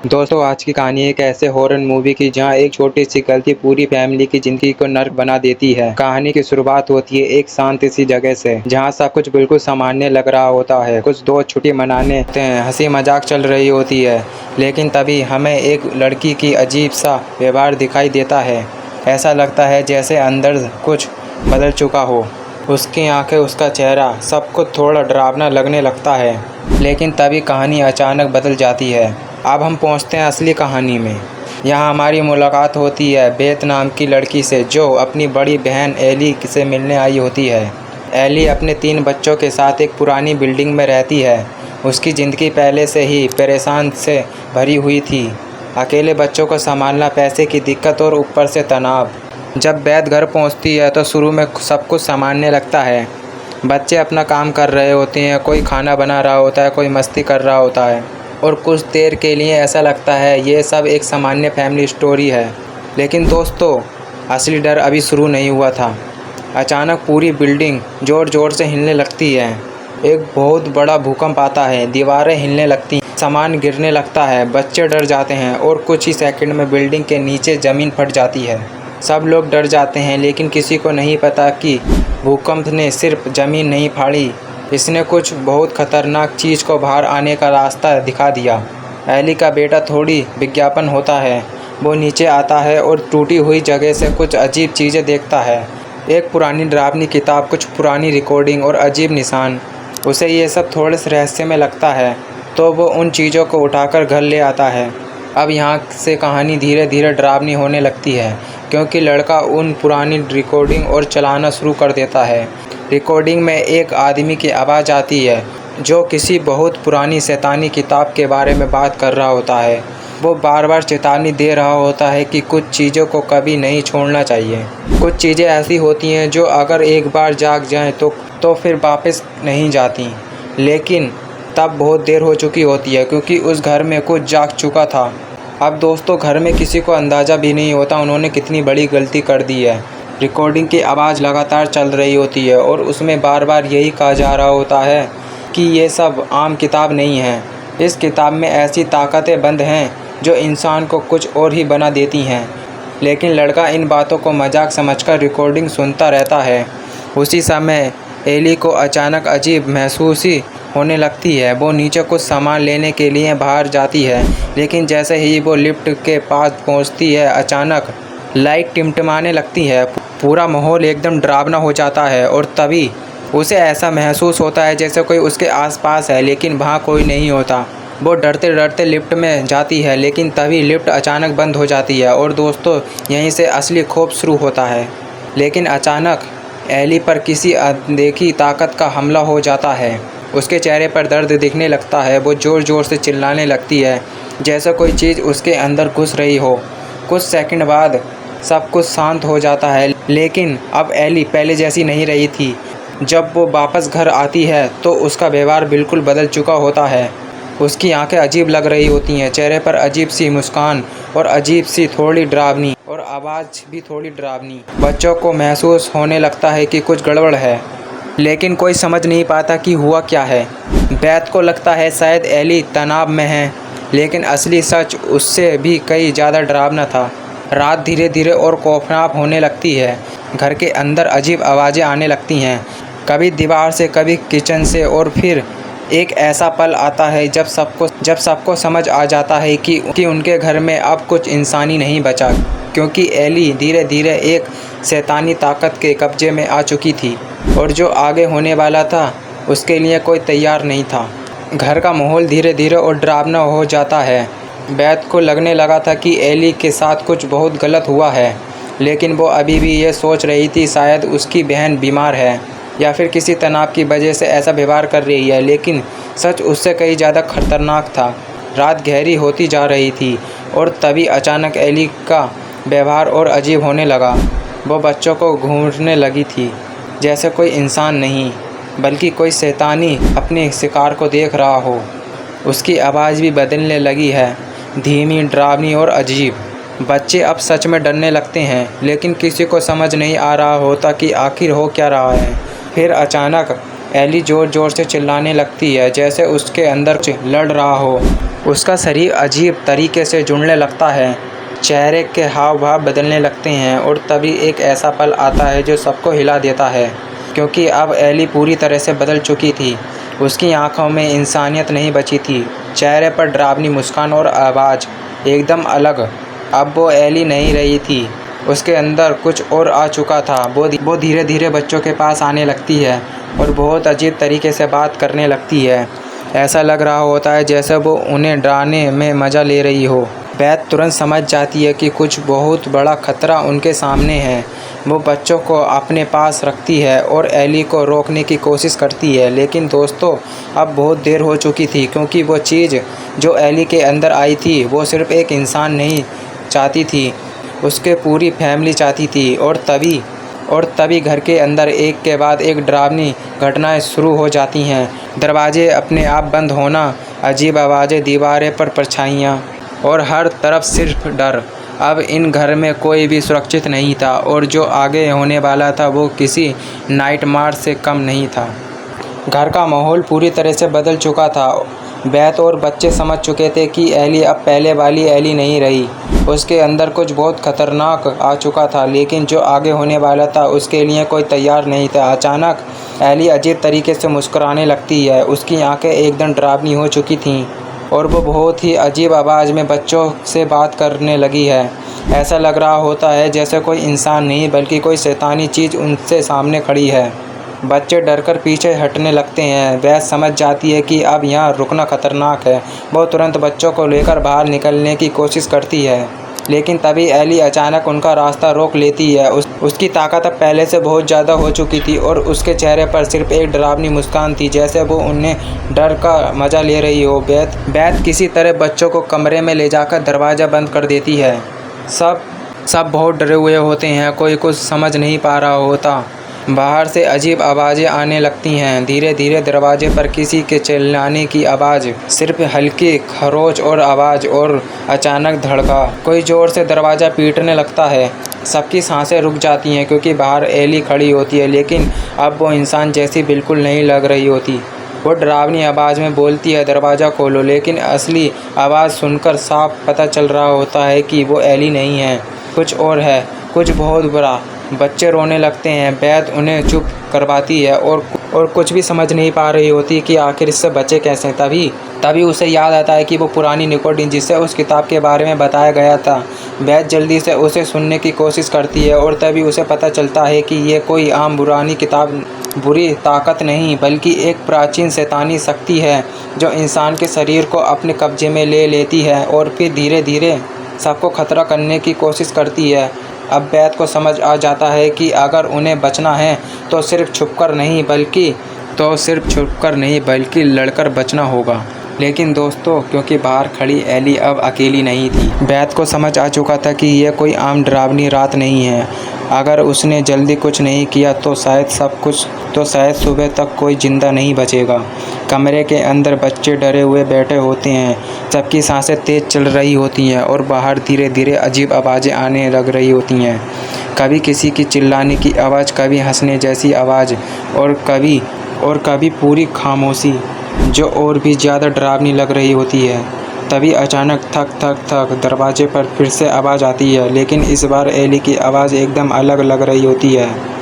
दोस्तों आज की कहानी एक ऐसे हॉरर मूवी की जहां एक छोटी सी गलती पूरी फैमिली की जिंदगी को नर्क बना देती है। कहानी की शुरुआत होती है एक शांत सी जगह से जहां सब कुछ बिल्कुल सामान्य लग रहा होता है। कुछ दोस्त छुट्टी मनाने होते हैं, हंसी मजाक चल रही होती है, लेकिन तभी हमें एक लड़की की अजीब सा व्यवहार दिखाई देता है। ऐसा लगता है जैसे अंदर कुछ बदल चुका हो। उसकी आंखें, उसका चेहरा, सब कुछ थोड़ा डरावना लगने लगता है। लेकिन तभी कहानी अचानक बदल जाती है। अब हम पहुंचते हैं असली कहानी में। यहाँ हमारी मुलाकात होती है बेथ नाम की लड़की से, जो अपनी बड़ी बहन एली से मिलने आई होती है। एली अपने 3 बच्चों के साथ एक पुरानी बिल्डिंग में रहती है। उसकी ज़िंदगी पहले से ही परेशान से भरी हुई थी। अकेले बच्चों को संभालना, पैसे की दिक्कत और ऊपर से तनाव। जब बेथ घर पहुंचती है तो शुरू में सब कुछ सामान्य लगता है। बच्चे अपना काम कर रहे होते हैं, कोई खाना बना रहा होता है, कोई मस्ती कर रहा होता है, और कुछ देर के लिए ऐसा लगता है ये सब एक सामान्य फैमिली स्टोरी है। लेकिन दोस्तों, असली डर अभी शुरू नहीं हुआ था। अचानक पूरी बिल्डिंग ज़ोर ज़ोर से हिलने लगती है। एक बहुत बड़ा भूकंप आता है, दीवारें हिलने लगती हैं, सामान गिरने लगता है, बच्चे डर जाते हैं और कुछ ही सेकंड में बिल्डिंग के नीचे ज़मीन फट जाती है। सब लोग डर जाते हैं, लेकिन किसी को नहीं पता कि भूकंप ने सिर्फ ज़मीन नहीं फाड़ी, इसने कुछ बहुत खतरनाक चीज़ को बाहर आने का रास्ता दिखा दिया। एली का बेटा थोड़ी विज्ञापन होता है। वो नीचे आता है और टूटी हुई जगह से कुछ अजीब चीज़ें देखता है। एक पुरानी डरावनी किताब, कुछ पुरानी रिकॉर्डिंग और अजीब निशान। उसे ये सब थोड़े से रहस्यमय लगता है, तो वो उन चीज़ों को उठाकर घर ले आता है। अब यहाँ से कहानी धीरे धीरे डरावनी होने लगती है, क्योंकि लड़का उन पुरानी रिकॉर्डिंग और चलाना शुरू कर देता है। रिकॉर्डिंग में एक आदमी की आवाज़ आती है जो किसी बहुत पुरानी शैतानी किताब के बारे में बात कर रहा होता है। वो बार बार चेतावनी दे रहा होता है कि कुछ चीज़ों को कभी नहीं छोड़ना चाहिए। कुछ चीज़ें ऐसी होती हैं जो अगर एक बार जाग जाएं तो फिर वापस नहीं जाती। लेकिन तब बहुत देर हो चुकी होती है, क्योंकि उस घर में कुछ जाग चुका था। अब दोस्तों, घर में किसी को अंदाज़ा भी नहीं होता उन्होंने कितनी बड़ी गलती कर दी है। रिकॉर्डिंग की आवाज़ लगातार चल रही होती है और उसमें बार बार यही कहा जा रहा होता है कि ये सब आम किताब नहीं है। इस किताब में ऐसी ताकतें बंद हैं जो इंसान को कुछ और ही बना देती हैं। लेकिन लड़का इन बातों को मजाक समझकर रिकॉर्डिंग सुनता रहता है। उसी समय एली को अचानक अजीब महसूस होने लगती है। वो नीचे कुछ सामान लेने के लिए बाहर जाती है, लेकिन जैसे ही वो लिफ्ट के पास पहुंचती है, अचानक लाइट टिमटिमाने लगती है। पूरा माहौल एकदम डरावना हो जाता है और तभी उसे ऐसा महसूस होता है जैसे कोई उसके आसपास है, लेकिन वहाँ कोई नहीं होता। वो डरते डरते लिफ्ट में जाती है, लेकिन तभी लिफ्ट अचानक बंद हो जाती है और दोस्तों, यहीं से असली खौफ शुरू होता है। लेकिन अचानक एली पर किसी अनदेखी ताकत का हमला हो जाता है। उसके चेहरे पर दर्द दिखने लगता है। वो ज़ोर ज़ोर से चिल्लाने लगती है जैसे कोई चीज़ उसके अंदर घुस रही हो। कुछ सेकंड बाद सब कुछ शांत हो जाता है, लेकिन अब एली पहले जैसी नहीं रही थी। जब वो वापस घर आती है तो उसका व्यवहार बिल्कुल बदल चुका होता है। उसकी आंखें अजीब लग रही होती हैं, चेहरे पर अजीब सी मुस्कान और अजीब सी थोड़ी डरावनी, और आवाज़ भी थोड़ी डरावनी। बच्चों को महसूस होने लगता है कि कुछ गड़बड़ है, लेकिन कोई समझ नहीं पाता कि हुआ क्या है। बेथ को लगता है शायद एली तनाव में है, लेकिन असली सच उससे भी कई ज़्यादा डरावना था। रात धीरे धीरे और खौफनाक होने लगती है। घर के अंदर अजीब आवाज़ें आने लगती हैं, कभी दीवार से, कभी किचन से, और फिर एक ऐसा पल आता है जब सबको समझ आ जाता है कि उनके घर में अब कुछ इंसानी नहीं बचा, क्योंकि एली धीरे धीरे एक शैतानी ताकत के कब्जे में आ चुकी थी, और जो आगे होने वाला था उसके लिए कोई तैयार नहीं था। घर का माहौल धीरे धीरे और डरावना हो जाता है। बेथ को लगने लगा था कि एली के साथ कुछ बहुत गलत हुआ है, लेकिन वो अभी भी ये सोच रही थी शायद उसकी बहन बीमार है या फिर किसी तनाव की वजह से ऐसा व्यवहार कर रही है। लेकिन सच उससे कई ज़्यादा खतरनाक था। रात गहरी होती जा रही थी और तभी अचानक एली का व्यवहार और अजीब होने लगा। वो बच्चों को घूरने लगी थी, जैसे कोई इंसान नहीं बल्कि कोई शैतानी अपने शिकार को देख रहा हो। उसकी आवाज़ भी बदलने लगी है, धीमी, डरावनी और अजीब। बच्चे अब सच में डरने लगते हैं, लेकिन किसी को समझ नहीं आ रहा होता कि आखिर हो क्या रहा है। फिर अचानक एली ज़ोर ज़ोर से चिल्लाने लगती है जैसे उसके अंदर कुछ लड़ रहा हो। उसका शरीर अजीब तरीके से जुड़ने लगता है, चेहरे के हाव भाव बदलने लगते हैं और तभी एक ऐसा पल आता है जो सबको हिला देता है, क्योंकि अब एली पूरी तरह से बदल चुकी थी। उसकी आंखों में इंसानियत नहीं बची थी, चेहरे पर डरावनी मुस्कान और आवाज़ एकदम अलग। अब वो एली नहीं रही थी, उसके अंदर कुछ और आ चुका था। वो धीरे धीरे बच्चों के पास आने लगती है और बहुत अजीब तरीके से बात करने लगती है। ऐसा लग रहा होता है जैसे वो उन्हें डराने में मज़ा ले रही हो। बेथ तुरंत समझ जाती है कि कुछ बहुत बड़ा खतरा उनके सामने है। वो बच्चों को अपने पास रखती है और एली को रोकने की कोशिश करती है, लेकिन दोस्तों अब बहुत देर हो चुकी थी, क्योंकि वो चीज़ जो एली के अंदर आई थी वो सिर्फ़ एक इंसान नहीं चाहती थी, उसके पूरी फैमिली चाहती थी। और तभी घर के अंदर एक के बाद एक डरावनी घटनाएं शुरू हो जाती हैं। दरवाजे अपने आप बंद होना, अजीब आवाज़ें, दीवारें पर परछाइयाँ और हर तरफ सिर्फ डर। अब इन घर में कोई भी सुरक्षित नहीं था और जो आगे होने वाला था वो किसी नाइटमेयर से कम नहीं था। घर का माहौल पूरी तरह से बदल चुका था। बेथ और बच्चे समझ चुके थे कि एली अब पहले वाली एली नहीं रही, उसके अंदर कुछ बहुत खतरनाक आ चुका था, लेकिन जो आगे होने वाला था उसके लिए कोई तैयार नहीं था। अचानक एली अजीब तरीके से मुस्कुराने लगती है, उसकी आंखें एकदम डरावनी हो चुकी थीं और वो बहुत ही अजीब आवाज़ में बच्चों से बात करने लगी है। ऐसा लग रहा होता है जैसे कोई इंसान नहीं बल्कि कोई शैतानी चीज़ उनसे सामने खड़ी है। बच्चे डरकर पीछे हटने लगते हैं। बेथ समझ जाती है कि अब यहाँ रुकना खतरनाक है। वो तुरंत बच्चों को लेकर बाहर निकलने की कोशिश करती है, लेकिन तभी एली अचानक उनका रास्ता रोक लेती है। उसकी ताकत अब पहले से बहुत ज़्यादा हो चुकी थी और उसके चेहरे पर सिर्फ एक डरावनी मुस्कान थी, जैसे वो उन्हें डर का मज़ा ले रही हो। बेथ किसी तरह बच्चों को कमरे में ले जाकर दरवाज़ा बंद कर देती है। सब बहुत डरे हुए होते हैं, कोई कुछ समझ नहीं पा रहा होता। बाहर से अजीब आवाज़ें आने लगती हैं। धीरे धीरे दरवाजे पर किसी के चिल्लाने की आवाज़, सिर्फ हल्की खरोच और आवाज़, और अचानक धड़का। कोई ज़ोर से दरवाज़ा पीटने लगता है। सबकी सांसें रुक जाती हैं क्योंकि बाहर एली खड़ी होती है, लेकिन अब वो इंसान जैसी बिल्कुल नहीं लग रही होती। वो डरावनी आवाज़ में बोलती है, दरवाज़ा खोलो, लेकिन असली आवाज़ सुनकर साफ पता चल रहा होता है कि वो एली नहीं है, कुछ और है, कुछ बहुत बुरा। बच्चे रोने लगते हैं। बेथ उन्हें चुप करवाती है और कुछ भी समझ नहीं पा रही होती कि आखिर इससे बचे कैसे। तभी उसे याद आता है कि वो पुरानी निकोटीन जिससे उस किताब के बारे में बताया गया था। बेथ जल्दी से उसे सुनने की कोशिश करती है और तभी उसे पता चलता है कि ये कोई आम पुरानी किताब, बुरी ताकत नहीं बल्कि एक प्राचीन शैतानी शक्ति है जो इंसान के शरीर को अपने कब्जे में ले लेती है और फिर धीरे धीरे सबको खतरा करने की कोशिश करती है। अब बेथ को समझ आ जाता है कि अगर उन्हें बचना है तो सिर्फ छुपकर नहीं बल्कि लड़कर बचना होगा। लेकिन दोस्तों, क्योंकि बाहर खड़ी एली अब अकेली नहीं थी। बेथ को समझ आ चुका था कि यह कोई आम डरावनी रात नहीं है। अगर उसने जल्दी कुछ नहीं किया तो शायद सुबह तक कोई जिंदा नहीं बचेगा। कमरे के अंदर बच्चे डरे हुए बैठे होते हैं, सबकी सांसें तेज़ चल रही होती हैं और बाहर धीरे धीरे अजीब आवाज़ें आने लग रही होती हैं। कभी किसी की चिल्लाने की आवाज़, कभी हंसने जैसी आवाज़ और कभी पूरी खामोशी जो और भी ज़्यादा डरावनी लग रही होती है। तभी अचानक थक दरवाजे पर फिर से आवाज़ आती है, लेकिन इस बार एली की आवाज़ एकदम अलग लग रही होती है।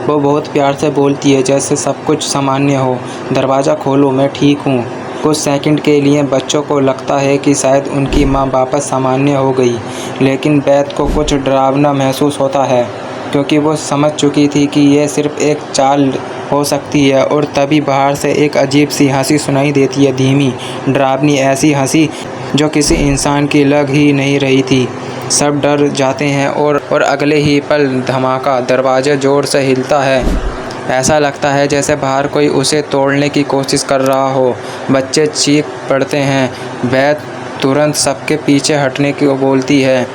वो बहुत प्यार से बोलती है, जैसे सब कुछ सामान्य हो। दरवाज़ा खोलो, मैं ठीक हूँ। कुछ सेकंड के लिए बच्चों को लगता है कि शायद उनकी माँ वापस सामान्य हो गई, लेकिन बेथ को कुछ डरावना महसूस होता है क्योंकि वो समझ चुकी थी कि यह सिर्फ एक चाल हो सकती है। और तभी बाहर से एक अजीब सी हंसी सुनाई देती है, धीमी, डरावनी, ऐसी हंसी जो किसी इंसान की लग ही नहीं रही थी। सब डर जाते हैं और अगले ही पल धमाका, दरवाज़ा ज़ोर से हिलता है। ऐसा लगता है जैसे बाहर कोई उसे तोड़ने की कोशिश कर रहा हो। बच्चे चीख पड़ते हैं। बेथ तुरंत सबके पीछे हटने की बोलती है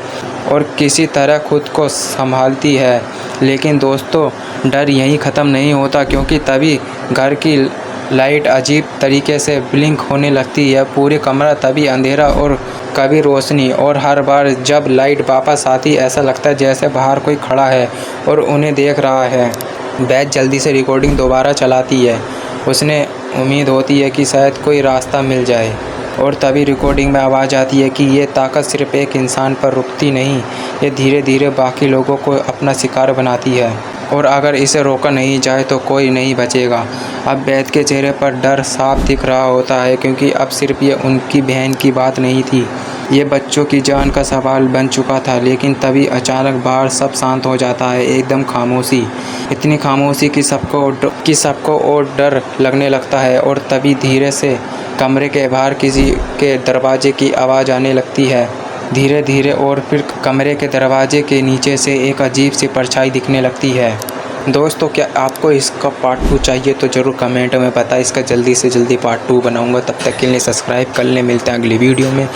और किसी तरह खुद को संभालती है। लेकिन दोस्तों, डर यहीं ख़त्म नहीं होता, क्योंकि तभी घर की लाइट अजीब तरीके से ब्लिंक होने लगती है। पूरे कमरा तभी अंधेरा और कभी रोशनी, और हर बार जब लाइट वापस आती ऐसा लगता है जैसे बाहर कोई खड़ा है और उन्हें देख रहा है। बेथ जल्दी से रिकॉर्डिंग दोबारा चलाती है उसने उम्मीद होती है कि शायद कोई रास्ता मिल जाए, और तभी रिकॉर्डिंग में आवाज़ आती है कि ये ताकत सिर्फ एक इंसान पर रुकती नहीं, ये धीरे धीरे बाकी लोगों को अपना शिकार बनाती है, और अगर इसे रोका नहीं जाए तो कोई नहीं बचेगा। अब वैद के चेहरे पर डर साफ दिख रहा होता है, क्योंकि अब सिर्फ ये उनकी बहन की बात नहीं थी, ये बच्चों की जान का सवाल बन चुका था। लेकिन तभी अचानक बाहर सब शांत हो जाता है, एकदम खामोशी, इतनी खामोशी कि सबको और डर लगने लगता है। और तभी धीरे से कमरे के बाहर किसी के दरवाजे की आवाज़ आने लगती है, धीरे धीरे, और फिर कमरे के दरवाजे के नीचे से एक अजीब सी परछाई दिखने लगती है। दोस्तों, क्या आपको इसका पार्ट 2 चाहिए तो ज़रूर कमेंट में बताएं। इसका जल्दी से जल्दी पार्ट 2 बनाऊंगा। तब तक के लिए सब्सक्राइब कर लें। मिलते हैं अगली वीडियो में।